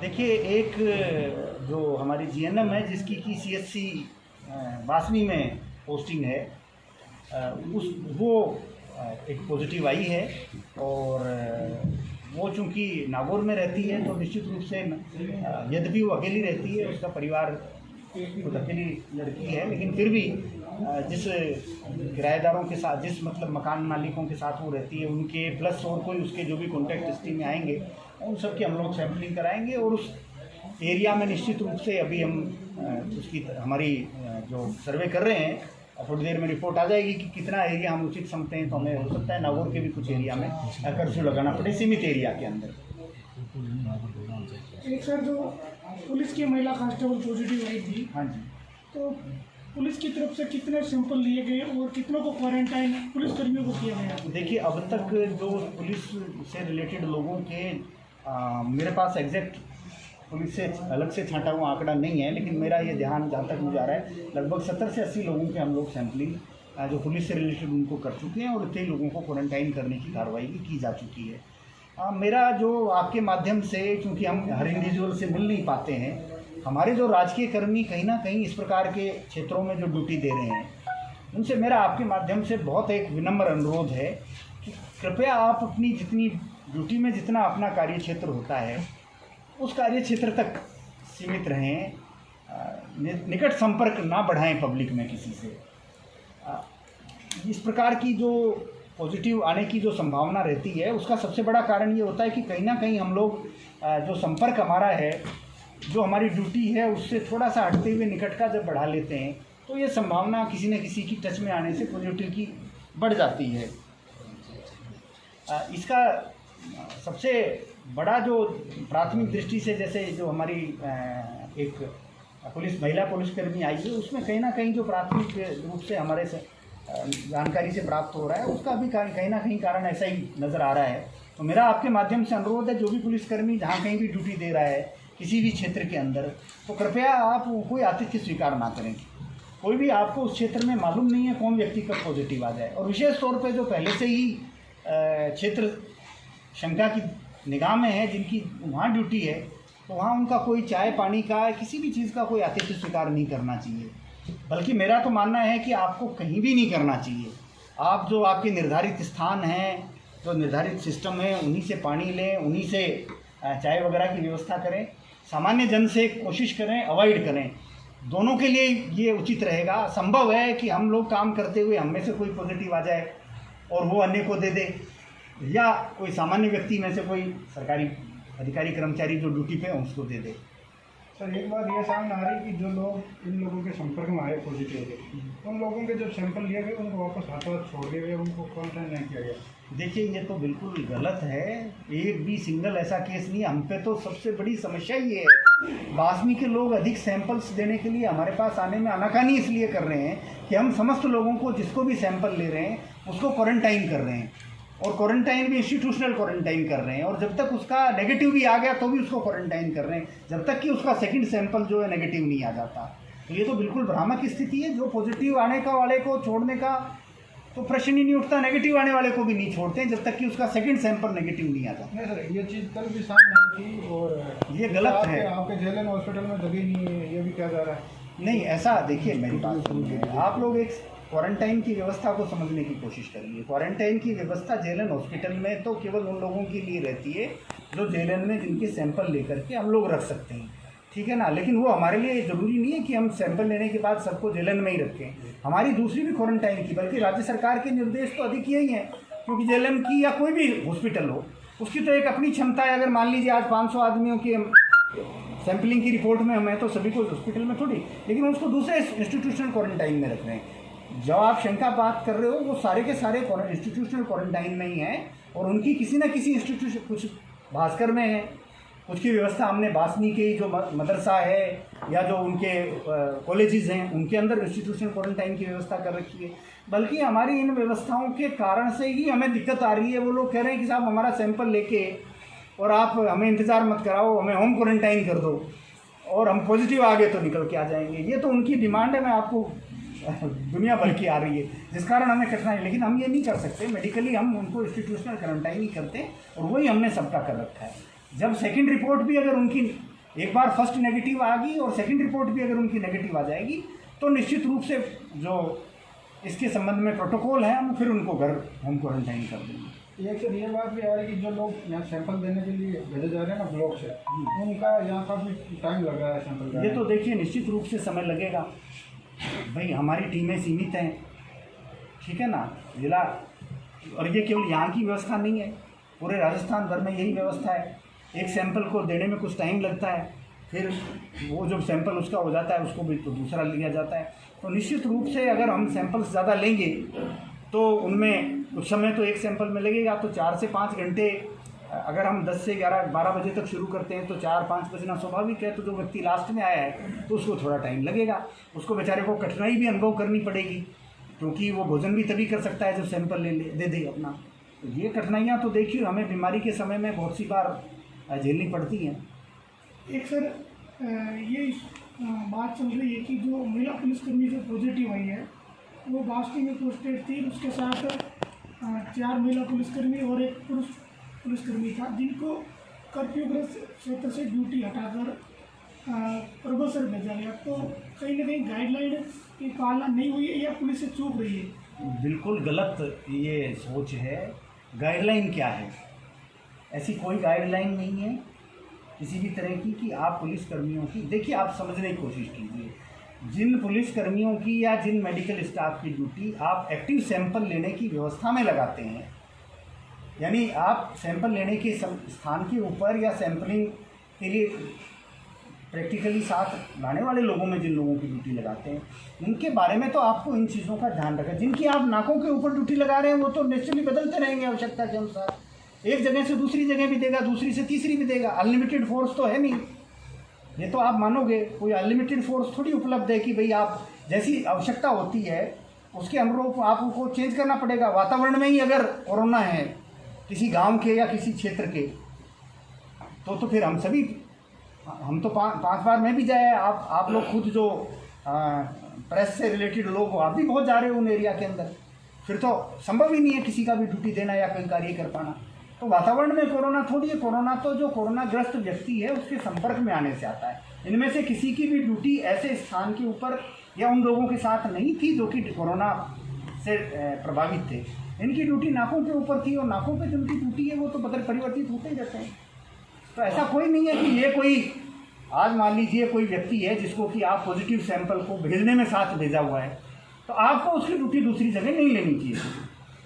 देखिए, एक जो हमारी जीएनएम है जिसकी की सीएचसी बासनी में पोस्टिंग है, उस वो एक पॉजिटिव आई है। और वो चूँकि नागौर में रहती है तो निश्चित रूप से यद्यपि वो अकेली रहती है, उसका परिवार खुद अकेली लड़की है, लेकिन फिर भी जिस किराएदारों के साथ, जिस मतलब मकान मालिकों के साथ वो रहती है, उनके प्लस और कोई उसके जो भी कॉन्टैक्ट हिस्ट्री में आएंगे उन सब की हम लोग सैम्पलिंग कराएंगे। और उस एरिया में निश्चित रूप से अभी हम उसकी हमारी जो सर्वे कर रहे हैं, थोड़ी देर में रिपोर्ट आ जाएगी कि कितना एरिया हम उचित समझते हैं। तो हमें हो सकता है नागौर के भी कुछ एरिया में कर्फ्यू लगाना पड़े, सीमित एरिया के अंदर। एक सर, जो पुलिस की महिला कांस्टेबल पॉजिटिव आई थी, हाँ जी, तो पुलिस की तरफ से कितने सैंपल लिए गए और कितनों को क्वारंटाइन पुलिस कर्मियों को किया गया? देखिए, अब तक जो पुलिस से रिलेटेड लोगों के मेरे पास एग्जैक्ट पुलिस से अलग से छांटा हुआ आंकड़ा नहीं है, लेकिन मेरा ये ध्यान जहाँ तक मुझे आ रहा है, लगभग 70 से 80 लोगों के हम लोग सैम्पलिंग जो पुलिस से रिलेटेड उनको कर चुके हैं और कई लोगों को क्वारंटाइन करने की कार्रवाई भी की जा चुकी है। मेरा जो आपके माध्यम से, क्योंकि हम हर इंडिविजुअल से मिल नहीं पाते हैं, हमारे जो राजकीय कर्मी कहीं ना कहीं इस प्रकार के क्षेत्रों में जो ड्यूटी दे रहे हैं, उनसे मेरा आपके माध्यम से बहुत एक विनम्र अनुरोध है कि कृपया आप अपनी जितनी ड्यूटी में जितना अपना कार्य क्षेत्र होता है उस कार्य क्षेत्र तक सीमित रहें, निकट संपर्क ना बढ़ाएं पब्लिक में किसी से। इस प्रकार की जो पॉजिटिव आने की जो संभावना रहती है, उसका सबसे बड़ा कारण ये होता है कि कहीं ना कहीं हम लोग जो संपर्क हमारा है, जो हमारी ड्यूटी है, उससे थोड़ा सा हटते हुए निकट का जब बढ़ा लेते हैं तो ये संभावना किसी न किसी की टच में आने से पॉजिटिव की बढ़ जाती है। इसका सबसे बड़ा जो प्राथमिक दृष्टि से, जैसे जो हमारी एक महिला पुलिसकर्मी आई है, उसमें कहीं ना कहीं जो प्राथमिक रूप से हमारे से जानकारी से प्राप्त हो रहा है, उसका भी कहीं ना कहीं कारण ऐसा ही नज़र आ रहा है। तो मेरा आपके माध्यम से अनुरोध है, जो भी पुलिसकर्मी जहाँ कहीं भी ड्यूटी दे रहा है किसी भी क्षेत्र के अंदर, तो कृपया आप कोई आतिथ्य स्वीकार ना करें। कोई भी आपको उस क्षेत्र में मालूम नहीं है कौन व्यक्ति कब पॉजिटिव आ जाए, और विशेष तौर पे जो पहले से ही क्षेत्र शंका की निगाह में है, जिनकी वहाँ ड्यूटी है, तो वहाँ उनका कोई चाय पानी का, किसी भी चीज़ का कोई आतिथ्य स्वीकार नहीं करना चाहिए। बल्कि मेरा तो मानना है कि आपको कहीं भी नहीं करना चाहिए। आप जो आपके निर्धारित स्थान हैं, जो निर्धारित सिस्टम है, उन्हीं से पानी लें, उन्हीं से चाय वगैरह की व्यवस्था करें। सामान्य जन से कोशिश करें, अवॉइड करें, दोनों के लिए ये उचित रहेगा। संभव है कि हम लोग काम करते हुए हम में से कोई पॉजिटिव आ जाए और वो अन्य को दे दे, या कोई सामान्य व्यक्ति में से कोई सरकारी अधिकारी कर्मचारी जो ड्यूटी पे है उसको दे दे। सर, एक बात ये सामने आ रही कि जो लोग इन लोगों के संपर्क में आए पॉजिटिव थे, उन लोगों के जो सैंपल लिए गए उनको वापस हाथों हाथ छोड़ दिए गए, उनको क्वारंटाइन नहीं किया गया। देखिए, ये तो बिल्कुल गलत है। एक भी सिंगल ऐसा केस नहीं। हम पे तो सबसे बड़ी समस्या ये है, बासनी के लोग अधिक सैंपल्स देने के लिए हमारे पास आने में आनाकानी इसलिए कर रहे हैं कि हम समस्त लोगों को, जिसको भी सैंपल ले रहे हैं, उसको क्वारंटाइन कर रहे हैं, और क्वारंटाइन भी इंस्टीट्यूशनल क्वारंटाइन कर रहे हैं। और जब तक उसका नेगेटिव भी आ गया तो भी उसको क्वारंटाइन कर रहे हैं, जब तक कि उसका सेकंड सैंपल जो है नेगेटिव नहीं आ जाता। तो ये तो बिल्कुल भ्रामक स्थिति है। जो पॉजिटिव आने का वाले को छोड़ने का तो प्रश्न ही नहीं उठता, नेगेटिव आने वाले को भी नहीं छोड़ते हैं जब तक कि उसका सेकंड सैंपल नेगेटिव नहीं आ जाता। नहीं सर, ये चीज़ कल भी सामने आई थी और ये गलत है। आपके जेलन हॉस्पिटल में जगह नहीं है, ये भी कहा जा रहा है। नहीं, ऐसा देखिए, मेरी बात सुनिए। आप लोग एक क्वारंटाइन की व्यवस्था को समझने की कोशिश करिए। क्वारंटाइन की व्यवस्था जेलन हॉस्पिटल में तो केवल उन लोगों के लिए रहती है जो जेलन में जिनके सैंपल लेकर के हम लोग रख सकते हैं, ठीक है ना। लेकिन वो हमारे लिए ज़रूरी नहीं है कि हम सैंपल लेने के बाद सबको जेलन में ही रखें। हमारी दूसरी भी क्वारंटाइन की, बल्कि राज्य सरकार के निर्देश तो अधिक यही हैं, क्योंकि जेलन की या कोई भी हॉस्पिटल हो, उसकी तो एक अपनी क्षमता है। अगर मान लीजिए आज 500 आदमियों की सैंपलिंग की रिपोर्ट में हमें, तो सभी को हॉस्पिटल में थोड़ी, लेकिन उसको दूसरे इंस्टीट्यूशनल क्वारंटाइन में रख रहे हैं। जो आप शंका बात कर रहे हो, वो सारे के सारे इंस्टीट्यूशनल क्वारंटाइन में ही हैं, और उनकी किसी न किसी इंस्टीट्यूशन, कुछ भास्कर में है, कुछ की व्यवस्था हमने बासनी के जो मदरसा है या जो उनके कॉलेजेस हैं उनके अंदर इंस्टीट्यूशनल क्वारंटाइन की व्यवस्था कर रखी है। बल्कि हमारी इन व्यवस्थाओं के कारण से ही हमें दिक्कत आ रही है। वो लोग कह रहे हैं कि साहब हमारा सैंपल लेके और आप हमें इंतज़ार मत कराओ, हमें होम क्वारंटाइन कर दो, और हम पॉजिटिव आ गए तो निकल के आ जाएंगे। ये तो उनकी डिमांड है, मैं आपको दुनिया भर की आ रही है, जिस कारण हमें कठिनाई। लेकिन हम ये नहीं कर सकते, मेडिकली हम उनको इंस्टीट्यूशनल क्वारंटाइन ही करते हैं, और वही हमने सबका कर रखा है। जब सेकंड रिपोर्ट भी अगर उनकी एक बार फर्स्ट नेगेटिव आ गई और सेकंड रिपोर्ट भी अगर उनकी नेगेटिव आ जाएगी तो निश्चित रूप से जो इसके संबंध में प्रोटोकॉल है हम फिर उनको घर होम क्वारंटाइन कर देंगे। एक सर ये बात भी आ रही है कि जो लोग यहाँ सैंपल देने के लिए भेजे जा रहे हैं ना ब्लॉक से, उनका यहाँ काफ़ी टाइम लगा है सैंपल। ये तो देखिए निश्चित रूप से समय लगेगा भाई, हमारी टीमें सीमित हैं, ठीक है ना, जिला, और ये केवल यहाँ की व्यवस्था नहीं है, पूरे राजस्थान भर में यही व्यवस्था है। एक सैंपल को देने में कुछ टाइम लगता है, फिर वो जब सैंपल उसका हो जाता है उसको भी तो दूसरा लिया जाता है। तो निश्चित रूप से अगर हम सैंपल्स ज़्यादा लेंगे तो उनमें कुछ समय तो एक सैंपल में लगेगा, तो 4 से 5 घंटे अगर हम 10 से 11-12 बजे तक शुरू करते हैं तो 4-5 बजना स्वाभाविक है। तो जो व्यक्ति लास्ट में आया है तो उसको थोड़ा टाइम लगेगा, उसको बेचारे को कठिनाई भी अनुभव करनी पड़ेगी, क्योंकि वो भोजन भी तभी कर सकता है जब सैंपल दे दे अपना। तो ये कठिनाइयाँ तो देखिए हमें बीमारी के समय में बहुत सी बार झेलनी पड़ती हैं। एक सर ये बात चल रही है कि जो महिला पुलिसकर्मी जो पॉजिटिव आई है वो बास्टी में पोस्टेड थी, उसके साथ 4 महिला पुलिसकर्मी और 1 पुरुष पुलिसकर्मी था, जिनको कर्फ्यूग्रस्त क्षेत्र से ड्यूटी हटाकर प्रबसर भेजा गया। तो कहीं ना कहीं गाइडलाइन की पालना नहीं हुई है या पुलिस से चूक रही है? बिल्कुल गलत ये सोच है। गाइडलाइन क्या है? ऐसी कोई गाइडलाइन नहीं है किसी भी तरह की कि आप पुलिसकर्मियों की, देखिए आप समझने की कोशिश कीजिए, जिन पुलिसकर्मियों की या जिन मेडिकल स्टाफ की ड्यूटी आप एक्टिव सैंपल लेने की व्यवस्था में लगाते हैं, यानी आप सैंपल लेने के स्थान के ऊपर या सैंपलिंग के लिए प्रैक्टिकली साथ लाने वाले लोगों में जिन लोगों की ड्यूटी लगाते हैं, उनके बारे में तो आपको इन चीज़ों का ध्यान रखें। जिनकी आप नाकों के ऊपर ड्यूटी लगा रहे हैं वो तो नेचुरली बदलते रहेंगे आवश्यकता के अनुसार, एक जगह से दूसरी जगह भी देगा, दूसरी से तीसरी भी देगा। अनलिमिटेड फोर्स तो है नहीं, ये तो आप मानोगे, कोई अनलिमिटेड फोर्स थोड़ी उपलब्ध है कि भाई आप जैसी आवश्यकता होती है उसके अनुरूप आपको चेंज करना पड़ेगा। वातावरण में ही अगर कोरोना है किसी गांव के या किसी क्षेत्र के, तो फिर हम सभी, हम तो 5 बार मैं भी जाया, आप लोग खुद जो प्रेस से रिलेटेड लोग हो आप भी बहुत जा रहे हो उन एरिया के अंदर, फिर तो संभव ही नहीं है किसी का भी ड्यूटी देना या कोई कार्य कर पाना। तो वातावरण में कोरोना थोड़ी है, कोरोना तो जो कोरोनाग्रस्त व्यक्ति है उसके संपर्क में आने से आता है। इनमें से किसी की भी ड्यूटी ऐसे स्थान के ऊपर या उन लोगों के साथ नहीं थी जो कि कोरोना से प्रभावित थे, इनकी ड्यूटी नाकों के ऊपर थी, और नाकों पे जिनकी ड्यूटी है वो तो बदल परिवर्तित होते ही रहते हैं। तो ऐसा कोई नहीं है कि ये कोई, आज मान लीजिए कोई व्यक्ति है जिसको कि आप पॉजिटिव सैंपल को भेजने में साथ भेजा हुआ है, तो आपको उसकी ड्यूटी दूसरी जगह नहीं लेनी चाहिए,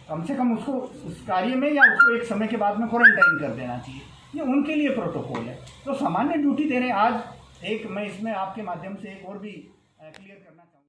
कम से कम उसको उस कार्य में या उसको एक समय के बाद में क्वारंटाइन कर देना चाहिए। ये उनके लिए प्रोटोकॉल है। तो सामान्य ड्यूटी दे रहे हैं। आज एक मैं इसमें आपके माध्यम से एक और भी क्लियर करना चाहूँगा।